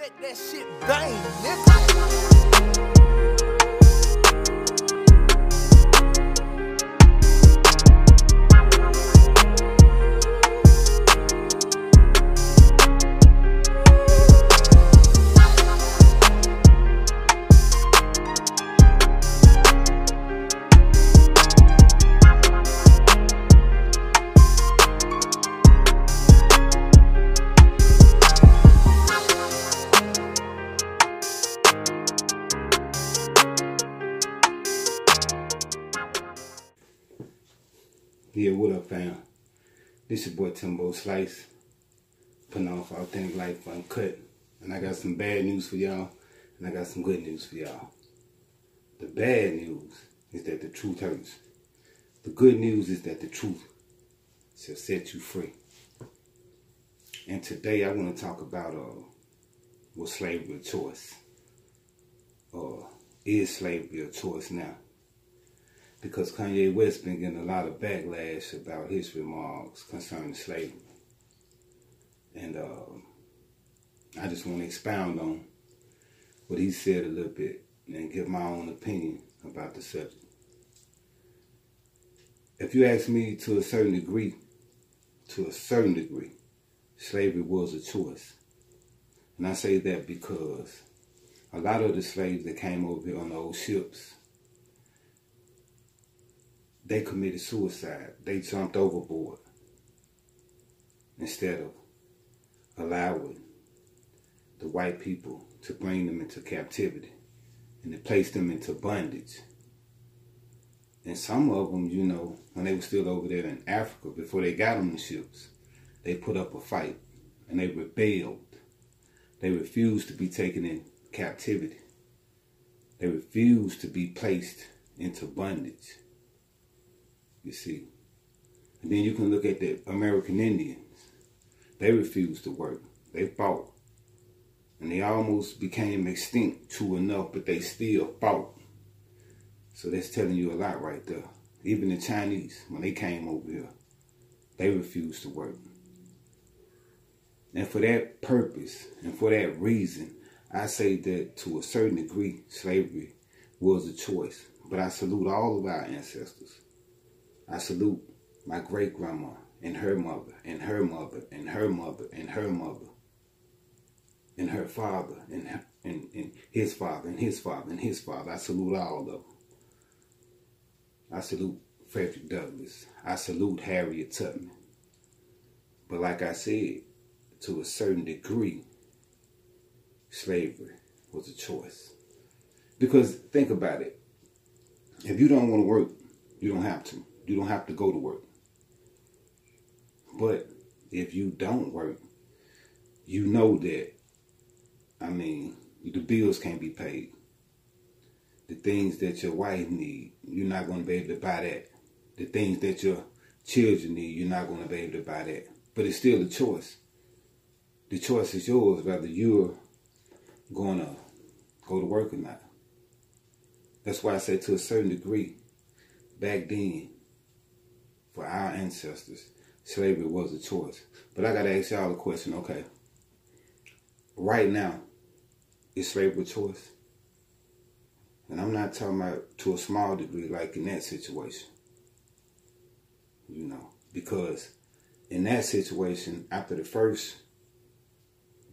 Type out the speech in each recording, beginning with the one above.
Let that shit bang, nigga. Yeah, what up, fam? This your boy Timbo Slice, putting on for Authentic Life Uncut. And I got some bad news for y'all, and I got some good news for y'all. The bad news is that the truth hurts. The good news is that the truth shall set you free. And today I want to talk about was slavery a choice? Or is slavery a choice now? Because Kanye West been getting a lot of backlash about his remarks concerning slavery. And I just want to expound on what he said a little bit and give my own opinion about the subject. If you ask me, to a certain degree, slavery was a choice. And I say that because a lot of the slaves that came over here on those ships, they committed suicide. They jumped overboard instead of allowing the white people to bring them into captivity and to place them into bondage. And some of them, you know, when they were still over there in Africa, before they got on the ships, they put up a fight and they rebelled. They refused to be taken in captivity. They refused to be placed into bondage. You see. And then you can look at the American Indians. They refused to work. They fought. And they almost became extinct, true enough, but they still fought. So that's telling you a lot right there. Even the Chinese, when they came over here, they refused to work. And for that purpose, and for that reason, I say that to a certain degree, slavery was a choice. But I salute all of our ancestors. I salute my great-grandma and her mother and her mother and her mother and her mother and her father and his father and his father and his father. I salute all of them. I salute Frederick Douglass. I salute Harriet Tubman. But like I said, to a certain degree, slavery was a choice. Because think about it. If you don't want to work, you don't have to. You don't have to go to work. But if you don't work, you know that, the bills can't be paid. The things that your wife needs, you're not going to be able to buy that. The things that your children need, you're not going to be able to buy that. But it's still a choice. The choice is yours, whether you're going to go to work or not. That's why I say, to a certain degree, back then, for our ancestors, slavery was a choice. But I got to ask y'all a question, okay? Right now, is slavery a choice? And I'm not talking about to a small degree, like in that situation. You know, because in that situation, after the first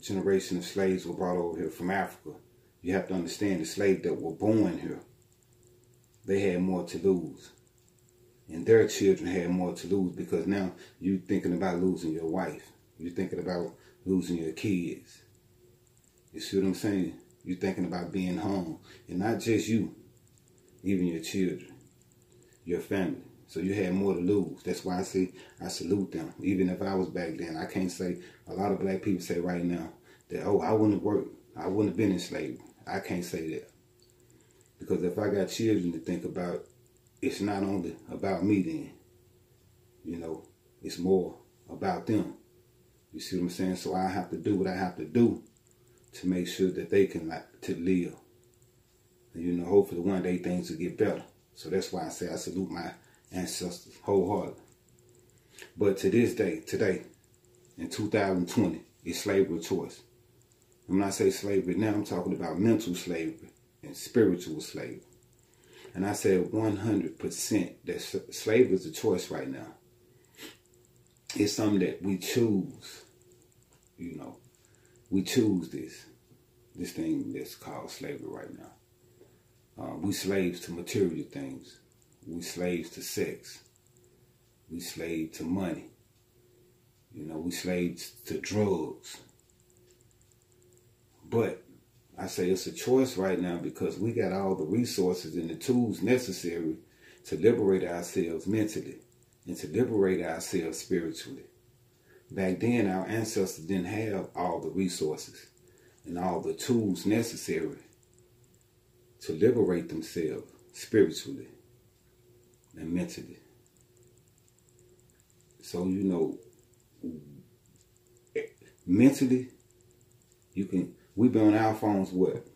generation of slaves were brought over here from Africa, you have to understand the slaves that were born here, they had more to lose. And their children had more to lose, because now you're thinking about losing your wife. You're thinking about losing your kids. You see what I'm saying? You're thinking about being home. And not just you, even your children, your family. So you had more to lose. That's why I say I salute them. Even if I was back then, I can't say, a lot of black people say right now that, oh, I wouldn't have worked. I wouldn't have been in slavery. I can't say that. Because if I got children to think about, it's not only about me then, you know, it's more about them. You see what I'm saying? So I have to do what I have to do to make sure that they can to live. And, you know, hopefully one day things will get better. So that's why I say I salute my ancestors wholeheartedly. But to this day, today, in 2020, is slavery a choice? And when I say slavery now, I'm talking about mental slavery and spiritual slavery. And I said 100% that slavery is a choice right now. It's something that we choose, you know. We choose this thing that's called slavery right now. We slaves to material things. We slaves to sex. We slaves to money. You know, we slaves to drugs. But I say it's a choice right now because we got all the resources and the tools necessary to liberate ourselves mentally and to liberate ourselves spiritually. Back then, our ancestors didn't have all the resources and all the tools necessary to liberate themselves spiritually and mentally. So, you know, mentally, we've been on our phones, what?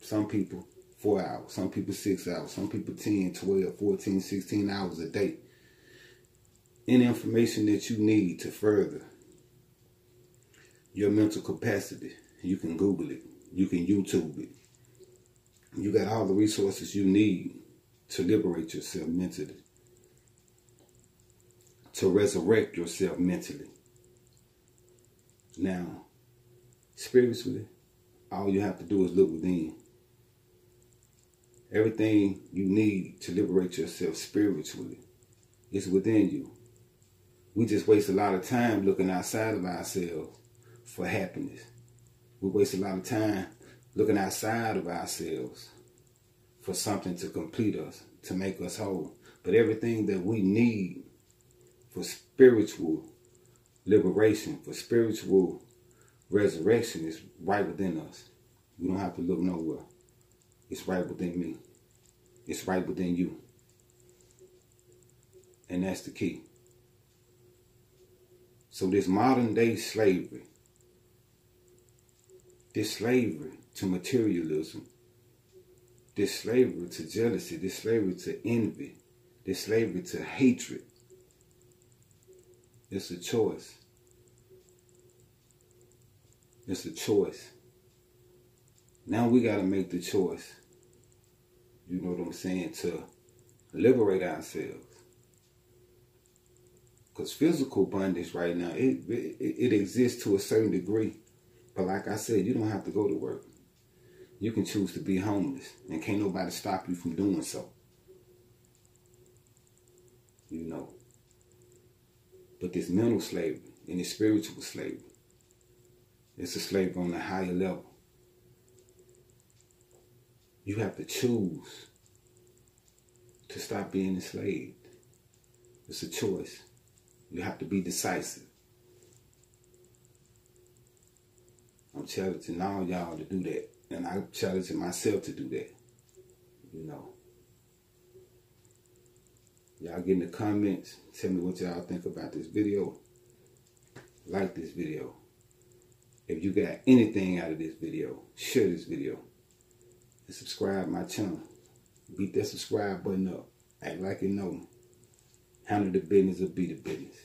Some people 4 hours, some people 6 hours, some people 10, 12, 14, 16 hours a day. Any information that you need to further your mental capacity, you can Google it, you can YouTube it. You got all the resources you need to liberate yourself mentally, to resurrect yourself mentally. Now, spiritually, all you have to do is look within. Everything you need to liberate yourself spiritually is within you. We just waste a lot of time looking outside of ourselves for happiness. We waste a lot of time looking outside of ourselves for something to complete us, to make us whole. But everything that we need for spiritual liberation, for spiritual resurrection is right within us. We don't have to look nowhere. It's right within me. It's right within you. And that's the key. So this modern day slavery, this slavery to materialism, this slavery to jealousy, this slavery to envy, this slavery to hatred, it's a choice. It's a choice. Now we got to make the choice, you know what I'm saying, to liberate ourselves. Because physical bondage right now, it exists to a certain degree. But like I said, you don't have to go to work. You can choose to be homeless, and can't nobody stop you from doing so. You know. But this mental slavery and this spiritual slavery, it's a slavery on a higher level. You have to choose to stop being enslaved. It's a choice. You have to be decisive. I'm challenging all y'all to do that. And I'm challenging myself to do that. You know. Y'all get in the comments. Tell me what y'all think about this video. Like this video. If you got anything out of this video, share this video. And subscribe to my channel. Beat that subscribe button up. Act like you know me. Handle the business or be the business.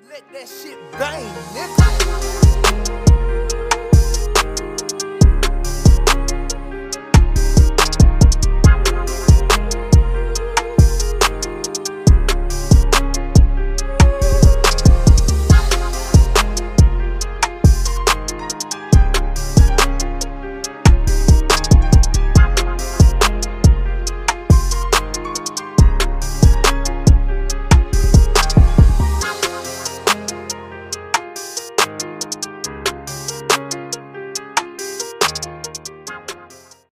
Let that shit bang, nigga.